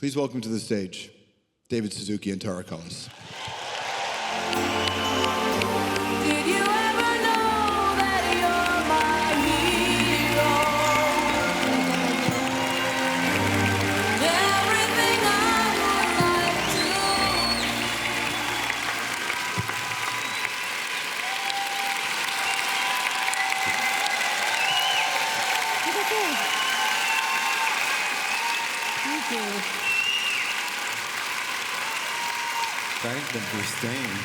Please welcome to the stage David Suzuki and Tara Cullis. Did you ever know that you're my hero? Everything I would like to. Thank you. Thank them for staying.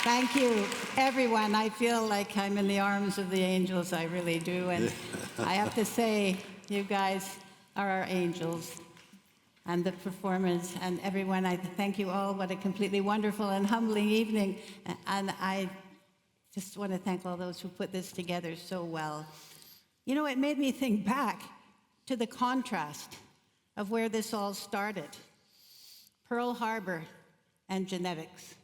Thank you, everyone. I feel like I'm in the arms of the angels. I really do. And I have to say, you guys are our angels. And the performance and everyone, I thank you all. What a completely wonderful and humbling evening. And I just want to thank all those who put this together so well. You know, it made me think back to the contrast of where this all started. Pearl Harbor and genetics.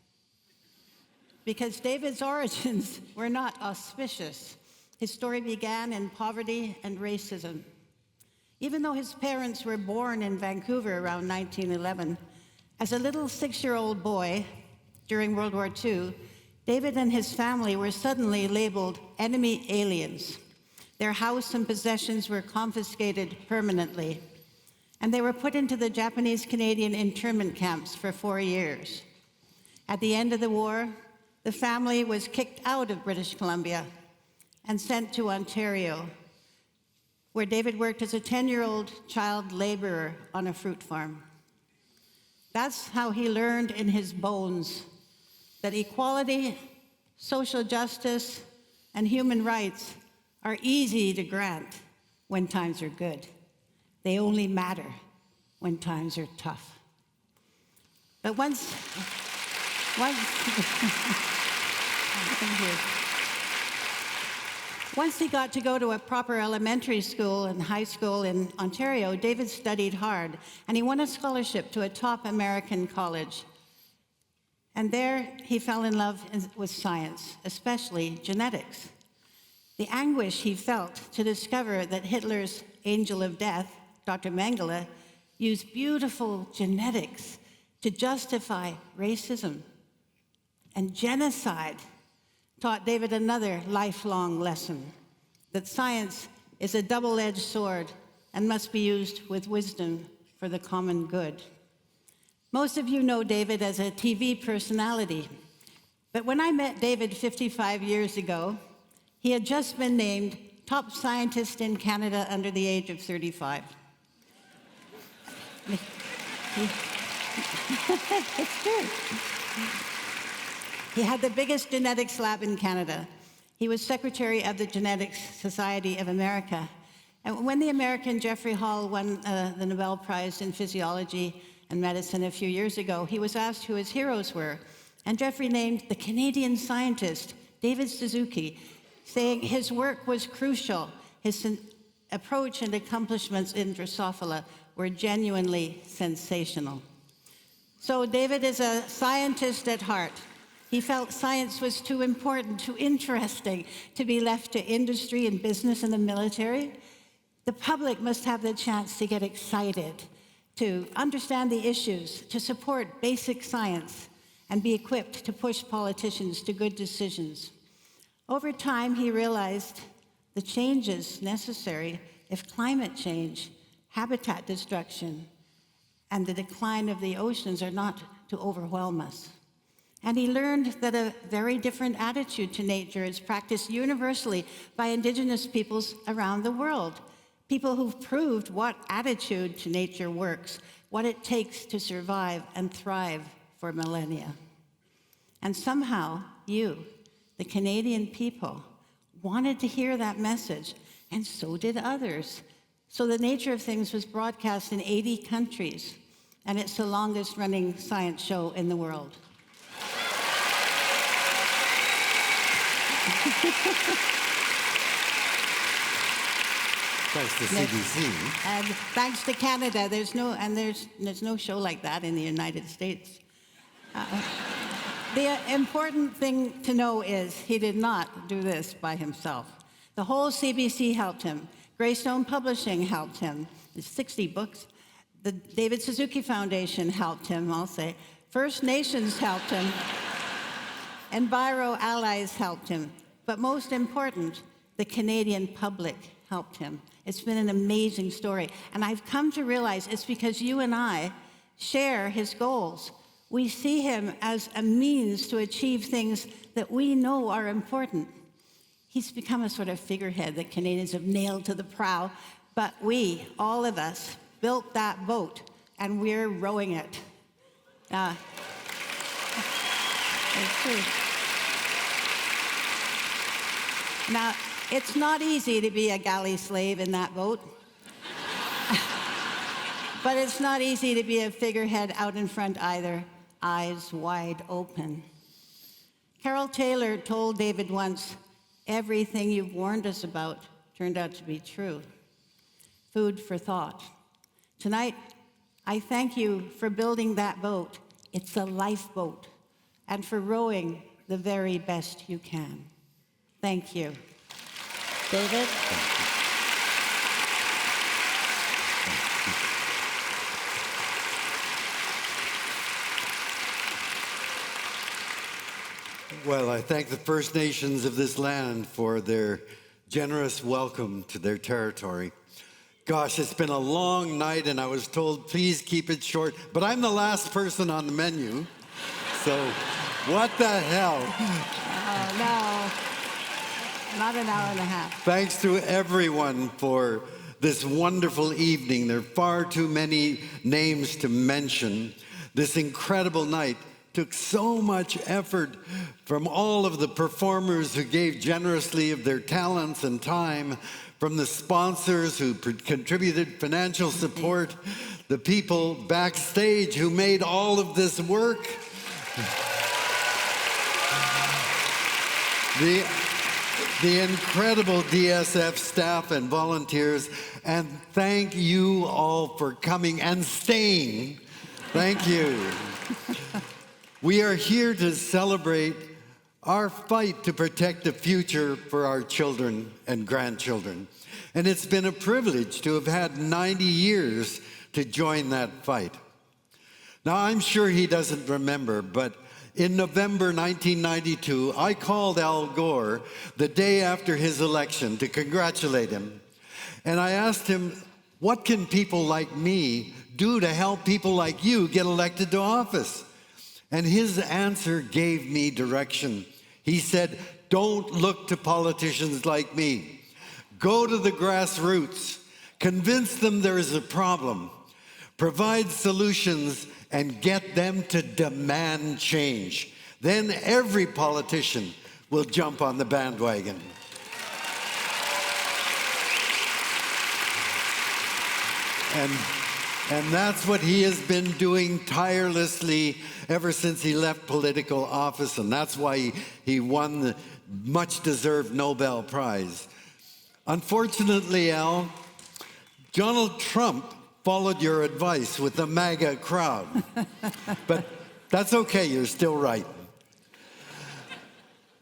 Because David's origins were not auspicious. His story began in poverty and racism. Even though his parents were born in Vancouver around 1911, as a little 6-year-old boy during World War II, David and his family were suddenly labeled enemy aliens. Their house and possessions were confiscated permanently, and they were put into the Japanese-Canadian internment camps for 4 years. At the end of the war, the family was kicked out of British Columbia and sent to Ontario, where David worked as a 10-year-old child laborer on a fruit farm. That's how he learned in his bones that equality, social justice, and human rights are easy to grant when times are good. They only matter when times are tough. But once he got to go to a proper elementary school and high school in Ontario, David studied hard, and he won a scholarship to a top American college. And there he fell in love with science, especially genetics. The anguish he felt to discover that Hitler's angel of death, Dr. Mengele, used beautiful genetics to justify racism and genocide taught David another lifelong lesson, that science is a double-edged sword and must be used with wisdom for the common good. Most of you know David as a TV personality, but when I met David 55 years ago, he had just been named top scientist in Canada under the age of 35. It's true. He had the biggest genetics lab in Canada. He was secretary of the Genetics Society of America. And when the American Jeffrey Hall won the Nobel Prize in Physiology and Medicine a few years ago, he was asked who his heroes were. And Jeffrey named the Canadian scientist, David Suzuki, saying his work was crucial. His approach and accomplishments in Drosophila were genuinely sensational. So David is a scientist at heart. He felt science was too important, too interesting to be left to industry and business and the military. The public must have the chance to get excited, to understand the issues, to support basic science, and be equipped to push politicians to good decisions. Over time, he realized the changes necessary if climate change, habitat destruction, and the decline of the oceans are not to overwhelm us. And he learned that a very different attitude to nature is practiced universally by Indigenous peoples around the world, people who've proved what attitude to nature works, what it takes to survive and thrive for millennia. And somehow, you, the Canadian people, wanted to hear that message, and so did others. So The Nature of Things was broadcast in 80 countries, and it's the longest-running science show in the world. Thanks to CBC. And thanks to Canada, there's no show like that in the United States. The important thing to know is he did not do this by himself. The whole CBC helped him. Greystone Publishing helped him. There's 60 books. The David Suzuki Foundation helped him, I'll say. First Nations helped him. Enviro Allies helped him. But most important, the Canadian public helped him. It's been an amazing story. And I've come to realize it's because you and I share his goals. We see him as a means to achieve things that we know are important. He's become a sort of figurehead that Canadians have nailed to the prow, but we, all of us, built that boat, and we're rowing it. It's true. Now, it's not easy to be a galley slave in that boat. But it's not easy to be a figurehead out in front either, eyes wide open. Carol Taylor told David once, "Everything you've warned us about turned out to be true." Food for thought. Tonight, I thank you for building that boat. It's a lifeboat, and for rowing the very best you can. Thank you. David? Well, I thank the First Nations of this land for their generous welcome to their territory. Gosh, it's been a long night, and I was told, please keep it short, but I'm the last person on the menu, so what the hell? Oh, no. Not an hour and a half. Thanks to everyone for this wonderful evening. There are far too many names to mention. This incredible night took so much effort from all of the performers who gave generously of their talents and time, from the sponsors who contributed financial support, the people backstage who made all of this work. The incredible DSF staff and volunteers, and thank you all for coming and staying. Thank you. We are here to celebrate our fight to protect the future for our children and grandchildren. And it's been a privilege to have had 90 years to join that fight. Now, I'm sure he doesn't remember, but in November 1992, I called Al Gore the day after his election to congratulate him. And I asked him, what can people like me do to help people like you get elected to office? And his answer gave me direction. He said, don't look to politicians like me. Go to the grassroots. Convince them there is a problem. Provide solutions and get them to demand change. Then every politician will jump on the bandwagon. And that's what he has been doing tirelessly ever since he left political office, and that's why he won the much-deserved Nobel Prize. Unfortunately, Al, Donald Trump followed your advice with the MAGA crowd. But that's okay, you're still right.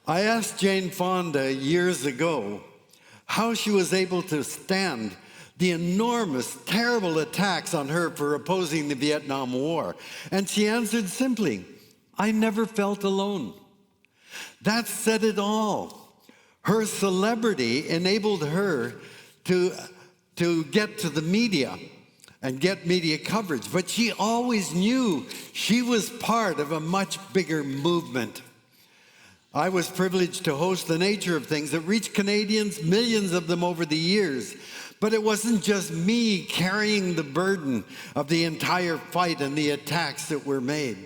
I asked Jane Fonda years ago how she was able to stand the enormous, terrible attacks on her for opposing the Vietnam War. And she answered simply, I never felt alone. That said it all. Her celebrity enabled her to get to the media and get media coverage, but she always knew she was part of a much bigger movement. I was privileged to host The Nature of Things that reached Canadians, millions of them over the years. But it wasn't just me carrying the burden of the entire fight and the attacks that were made.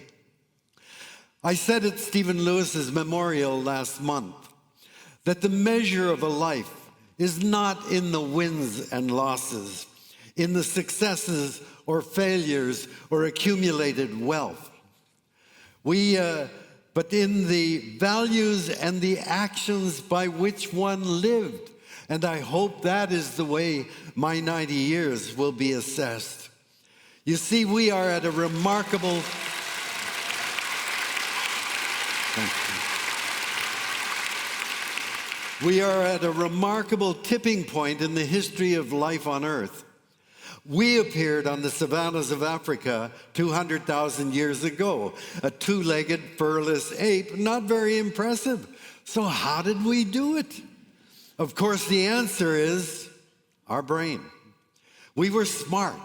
I said at Stephen Lewis's memorial last month that the measure of a life is not in the wins and losses, in the successes or failures or accumulated wealth. But in the values and the actions by which one lived. And I hope that is the way my 90 years will be assessed. You see, we are at a remarkable We are at a remarkable tipping point in the history of life on Earth. We appeared on the savannas of Africa 200,000 years ago, a two-legged, furless ape, not very impressive. So how did we do it? Of course, the answer is our brain. We were smart,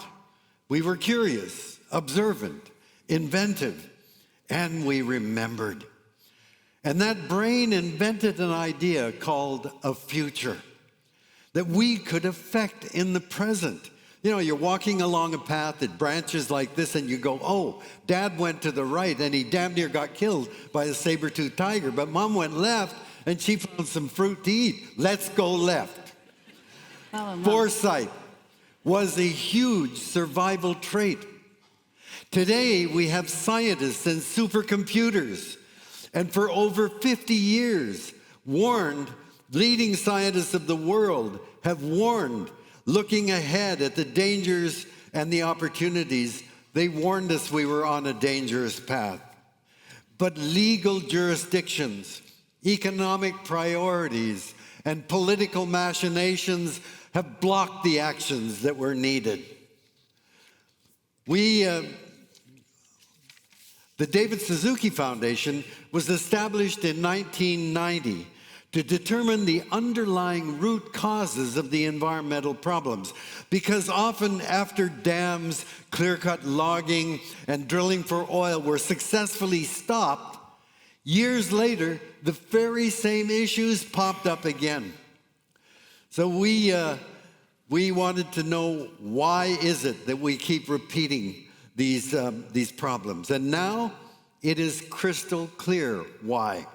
we were curious, observant, inventive, and we remembered. And that brain invented an idea called a future that we could affect in the present. You know, you're walking along a path that branches like this and you go, oh, Dad went to the right and he damn near got killed by a saber-toothed tiger, but Mom went left and she found some fruit to eat. Let's go left. Foresight was a huge survival trait. Today, we have scientists and supercomputers, and for over 50 years, leading scientists of the world have warned, looking ahead at the dangers and the opportunities. They warned us we were on a dangerous path. But legal jurisdictions, economic priorities, and political machinations have blocked the actions that were needed. The David Suzuki Foundation was established in 1990 to determine the underlying root causes of the environmental problems. Because often after dams, clear-cut logging, and drilling for oil were successfully stopped, years later, the very same issues popped up again. So we wanted to know, why is it that we keep repeating these problems? And now it is crystal clear why.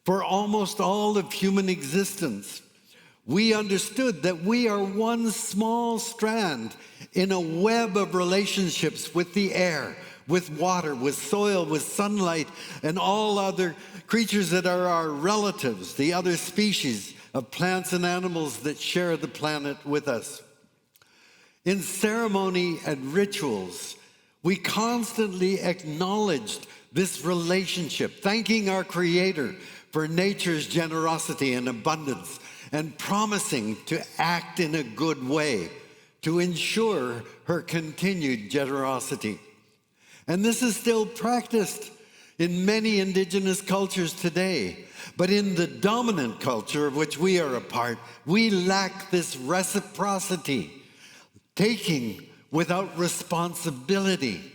For almost all of human existence, we understood that we are one small strand in a web of relationships with the air, with water, with soil, with sunlight, and all other creatures that are our relatives, the other species of plants and animals that share the planet with us. In ceremony and rituals, we constantly acknowledged this relationship, thanking our Creator for nature's generosity and abundance, and promising to act in a good way to ensure her continued generosity. And this is still practiced in many indigenous cultures today. But in the dominant culture of which we are a part, we lack this reciprocity, taking without responsibility,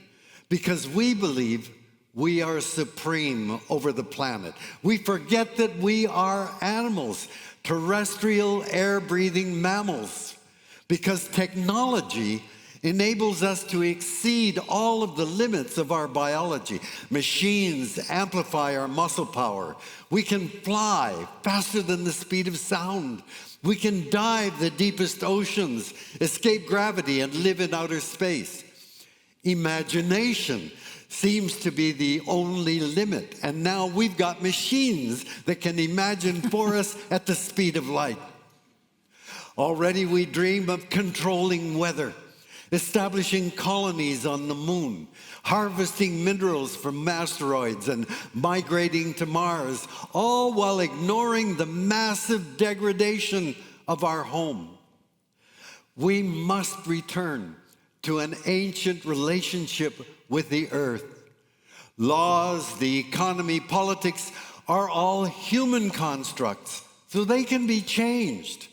because we believe we are supreme over the planet. We forget that we are animals, terrestrial, air-breathing mammals, because technology enables us to exceed all of the limits of our biology. Machines amplify our muscle power. We can fly faster than the speed of sound. We can dive the deepest oceans, escape gravity, and live in outer space. Imagination seems to be the only limit, and now we've got machines that can imagine for us at the speed of light. Already we dream of controlling weather, establishing colonies on the moon, harvesting minerals from asteroids, and migrating to Mars, all while ignoring the massive degradation of our home. We must return to an ancient relationship with the earth. Laws, the economy, politics are all human constructs, so they can be changed.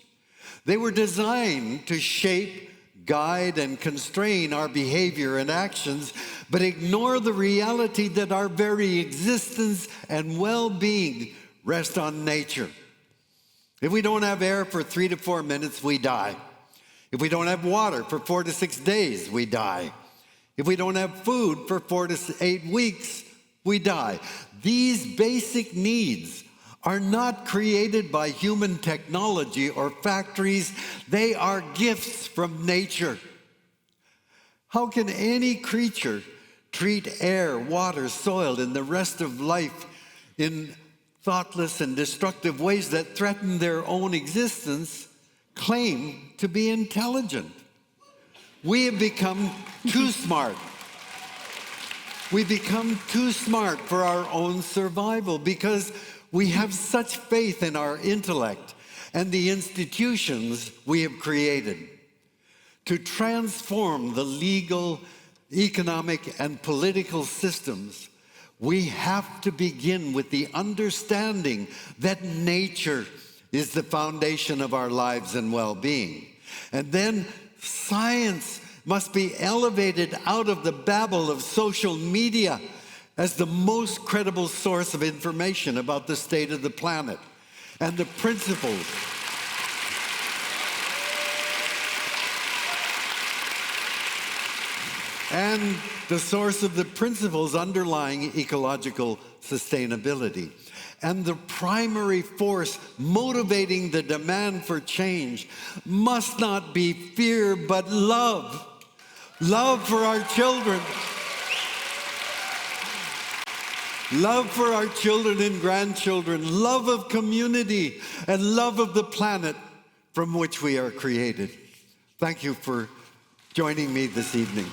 They were designed to shape, guide, and constrain our behavior and actions, but ignore the reality that our very existence and well-being rest on nature. If we don't have air for 3 to 4 minutes, we die. If we don't have water for 4 to 6 days, we die. If we don't have food for 4 to 8 weeks, we die. These basic needs are not created by human technology or factories. They are gifts from nature. How can any creature treat air, water, soil, and the rest of life in thoughtless and destructive ways that threaten their own existence, claim to be intelligent? We have become too smart. We become too smart for our own survival because we have such faith in our intellect and the institutions we have created. To transform the legal, economic, and political systems, we have to begin with the understanding that nature is the foundation of our lives and well-being. And then science must be elevated out of the babble of social media as the most credible source of information about the state of the planet and the principles and the source of the principles underlying ecological sustainability. And the primary force motivating the demand for change must not be fear, but love. Love for our children. Love for our children and grandchildren. Love of community and love of the planet from which we are created. Thank you for joining me this evening.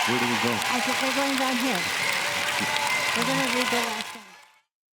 Where do we go? I think we're going down here. We're going to read the last